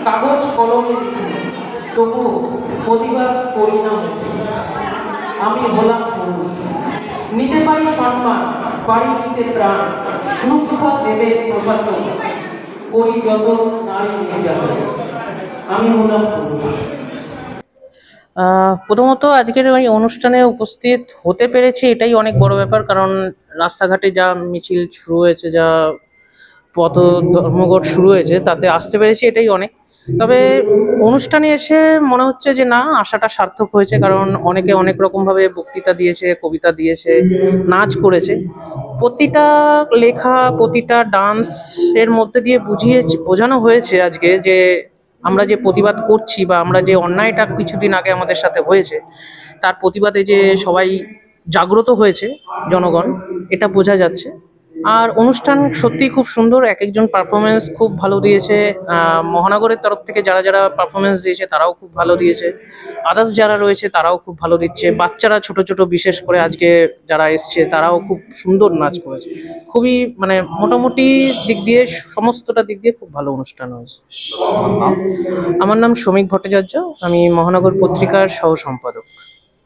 কাগজ কলমে লিখি, তবু প্রতিবাদ করি না মুখে। আমি হলাম পুরুষ, নিতে পারি সম্মান, পারি নিতে প্রাণ, সুরক্ষা দেবে প্রশাসন, করি যত নারী নির্যাতন। আমি হলাম পুরুষ। প্রথমত আজকের ওই অনুষ্ঠানে উপস্থিত হতে পেরেছি এটাই অনেক বড় ব্যাপার, কারণ রাস্তাঘাটে যা মিছিল শুরু হয়েছে, যা পথ ধর্মঘট শুরু হয়েছে, তাতে আসতে পেরেছি এটাই অনেক। তবে অনুষ্ঠানে এসে মনে হচ্ছে যে না, আশাটা সার্থক হয়েছে, কারণ অনেকে অনেক রকমভাবে বক্তৃতা দিয়েছে, কবিতা দিয়েছে, নাচ করেছে। প্রতিটা লেখা, প্রতিটা ডান্স এর মধ্যে দিয়ে বোঝানো হয়েছে আজকে যে আমরা যে প্রতিবাদ করছি বা আমরা যে অন্যায়টা কিছুদিন আগে আমাদের সাথে হয়েছে তার প্রতিবাদে যে সবাই জাগ্রত হয়েছে জনগণ, এটা বোঝা যাচ্ছে। আর অনুষ্ঠান সত্যিই খুব সুন্দর, এক একজন পারফরমেন্স খুব ভালো দিয়েছে। মহানগরের তরফ থেকে যারা যারা পারফরমেন্স দিয়েছে তারাও খুব ভালো দিয়েছে, আদার্স যারা রয়েছে তারাও খুব ভালো দিচ্ছে, বাচ্চারা ছোট ছোট বিশেষ করে আজকে যারা এসছে তারাও খুব সুন্দর নাচ করেছে। খুবই মানে মোটামুটি দিক দিয়ে, সমস্তটা দিক দিয়ে খুব ভালো অনুষ্ঠান হয়েছে। আমার নাম শ্রমিক ভট্টাচার্য, আমি মহানগর পত্রিকার সহ সম্পাদক।